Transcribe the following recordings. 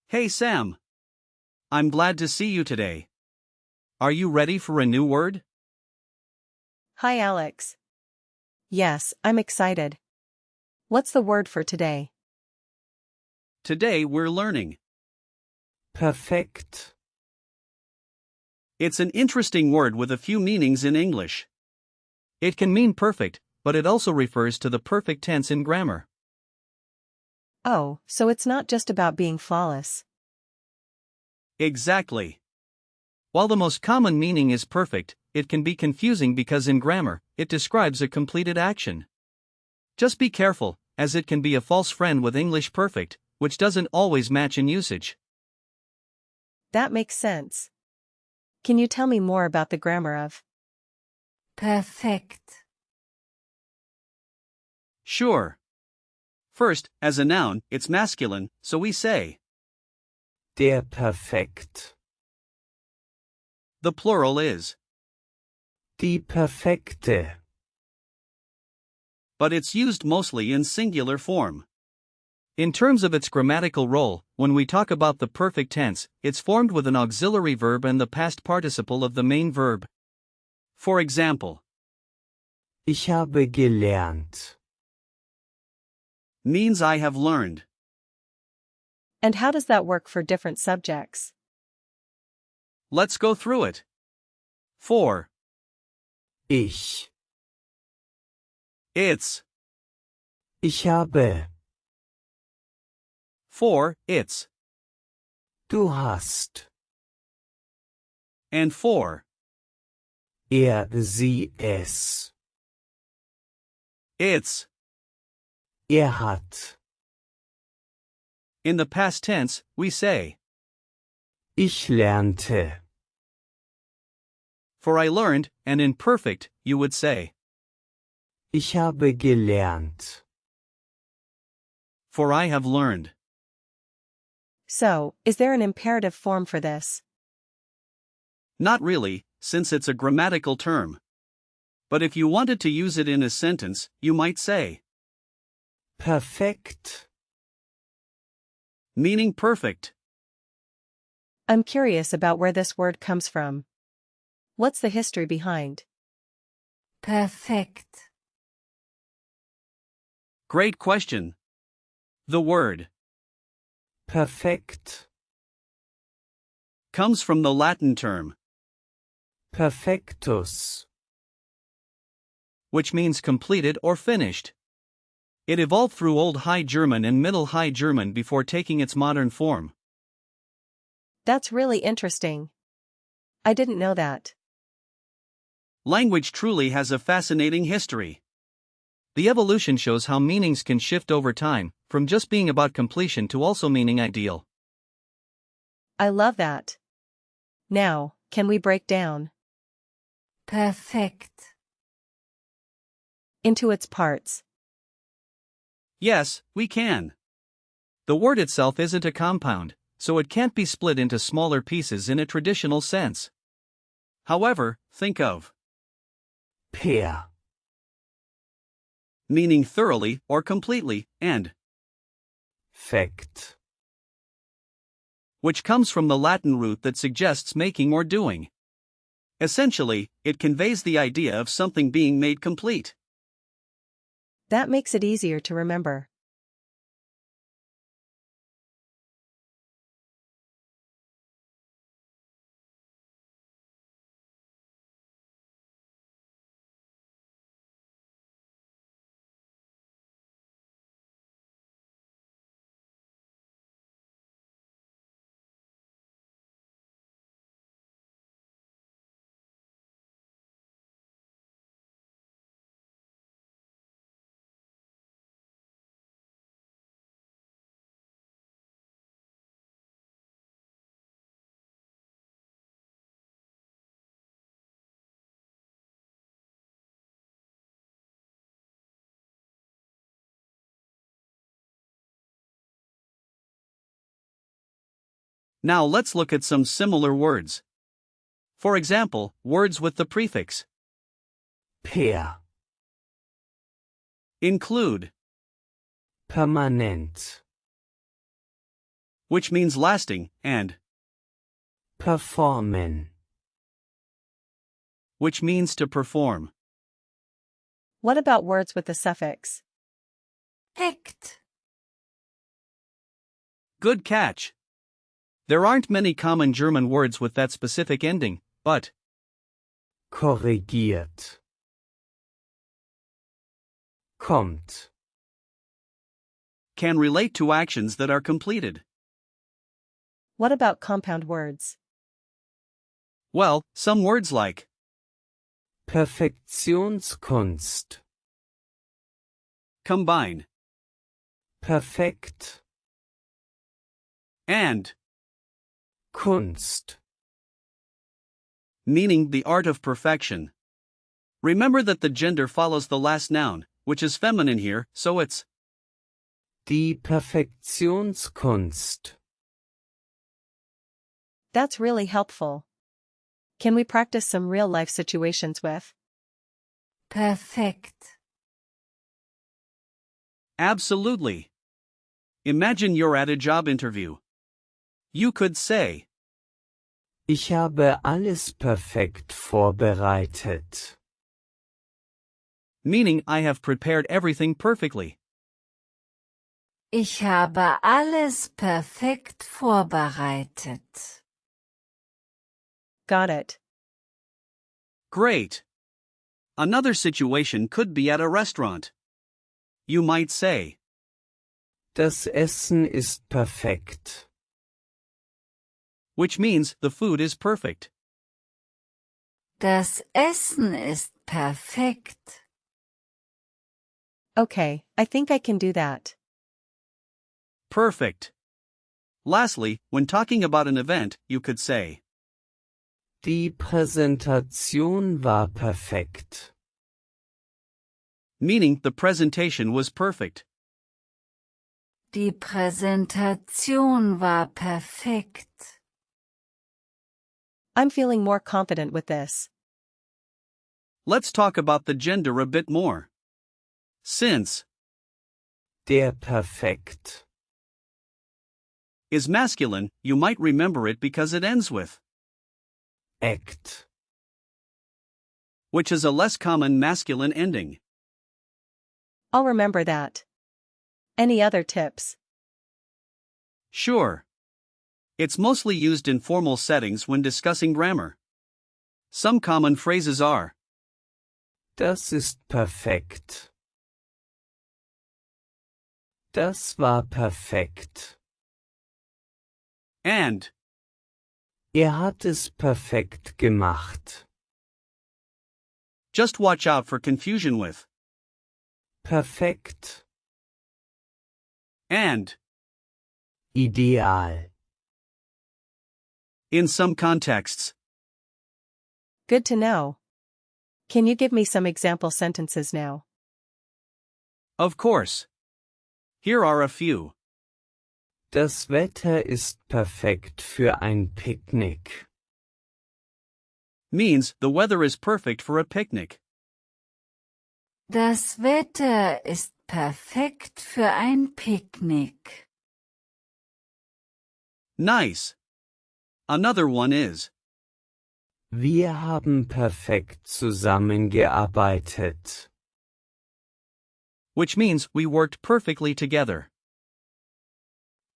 Hey Sam. I'm glad to see you today. Are you ready for a new word? Hi Alex. Yes, I'm excited. What's the word for today? Today we're learning. Perfekt. It's an interesting word with a few meanings in English. It can mean perfect, but it also refers to the perfect tense in grammar. Oh, so it's not just about being flawless. Exactly. While the most common meaning is perfect, it can be confusing because in grammar, it describes a completed action. Just be careful, as it can be a false friend with English perfect, which doesn't always match in usage. That makes sense. Can you tell me more about the grammar of perfekt, Sure. First, as a noun, it's masculine, so we say. Der Perfekt. The plural is. Die Perfekte. But it's used mostly in singular form. In terms of its grammatical role, when we talk about the perfect tense, it's formed with an auxiliary verb and the past participle of the main verb. For example, Ich habe gelernt. means I have learned. And how does that work for different subjects? Let's go through it. For. Ich. It's. Ich habe. For, it's. Du hast. And for. Sie, es. It's. Hat. In the past tense, we say. Ich lernte. For I learned, and in perfect, you would say. Ich habe gelernt. For I have learned. So, is there an imperative form for this? Not really, since it's a grammatical term. But if you wanted to use it in a sentence, you might say. Perfekt. Meaning perfect. I'm curious about where this word comes from. What's the history behind? perfekt, Great question. The word Perfekt. comes from the Latin term, Perfektus. which means completed or finished. It evolved through Old High German and Middle High German before taking its modern form. That's really interesting. I didn't know that. Language truly has a fascinating history. The evolution shows how meanings can shift over time, from just being about completion to also meaning ideal. I love that. Now, can we break down perfekt, into its parts? Yes, we can. The word itself isn't a compound, so it can't be split into smaller pieces in a traditional sense. However, think of Per. meaning thoroughly or completely, and Fekt. which comes from the Latin root that suggests making or doing. Essentially, it conveys the idea of something being made complete. That makes it easier to remember. Now let's look at some similar words. For example, words with the prefix Per. include, Permanent. which means lasting, and performen, which means to perform. What about words with the suffix ekt, Good catch. There aren't many common German words with that specific ending, but korrigiert, kommt, can relate to actions that are completed. What about compound words? Well, some words like Perfektionskunst, combine perfekt, and Kunst, meaning the art of perfection. Remember that the gender follows the last noun, which is feminine here, so it's die Perfektionskunst. That's really helpful. Can we practice some real-life situations with perfekt, absolutely. Imagine you're at a job interview. You could say, Ich habe alles perfekt vorbereitet. meaning I have prepared everything perfectly. ich habe alles perfekt vorbereitet. got it? Great. Another situation could be at a restaurant. You might say, Das Essen ist perfekt. which means the food is perfect. Das Essen ist perfekt. Okay, I think I can do that. Perfect. Lastly, when talking about an event, you could say, Die Präsentation war perfekt. meaning the presentation was perfect. Die Präsentation war perfekt. I'm feeling more confident with this. Let's talk about the gender a bit more. Since Der perfekt. is masculine, you might remember it because it ends with, Ekt. which is a less common masculine ending. I'll remember that. Any other tips? Sure. It's mostly used in formal settings when discussing grammar. Some common phrases are, Das ist perfekt. Das war perfekt. and Hat es perfekt gemacht. just watch out for confusion with Perfekt. and. Ideal. In some contexts, Good to know. Can you give me some example sentences now? of course. Here are a few. Das Wetter ist perfekt für ein Picknick. Means the weather is perfect for a picnic. Das Wetter ist perfekt für ein Picknick. Nice. Another one is, Wir haben perfekt zusammengearbeitet. which means we worked perfectly together.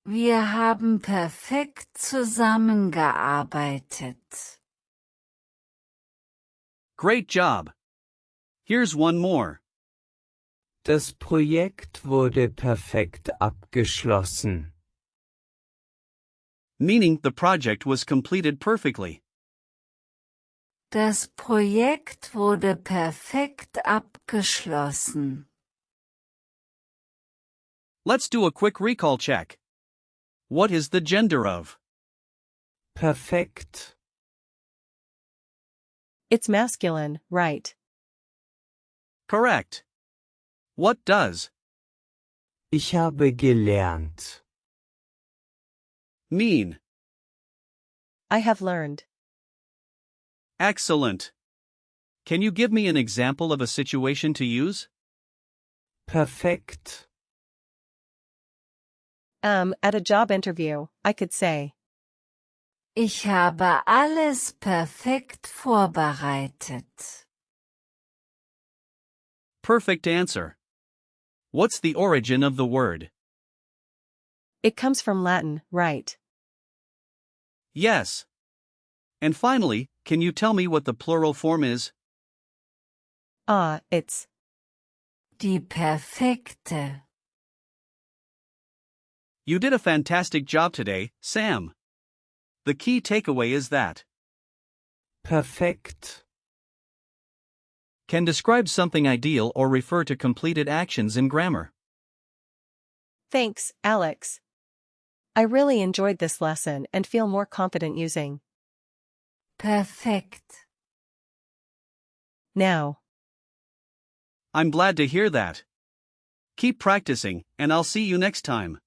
Wir haben perfekt zusammengearbeitet. Great job. Here's one more. Das Projekt wurde perfekt abgeschlossen. Meaning the project was completed perfectly. Das Projekt wurde perfekt abgeschlossen. Let's do a quick recall check. What is the gender of? Perfekt. It's masculine, right? Correct. What does Ich habe gelernt. mean? I have learned. Excellent. Can you give me an example of a situation to use? Perfekt. At a job interview, I could say, Ich habe alles perfekt vorbereitet. Perfect answer. What's the origin of the word? it comes from Latin, right? Yes. And finally, can you tell me what the plural form is? It's Die perfekte. You did a fantastic job today, Sam. The key takeaway is that Perfekt. can describe something ideal or refer to completed actions in grammar. Thanks, Alex. I really enjoyed this lesson and feel more confident using Perfekt. now. I'm glad to hear that. Keep practicing, and I'll see you next time.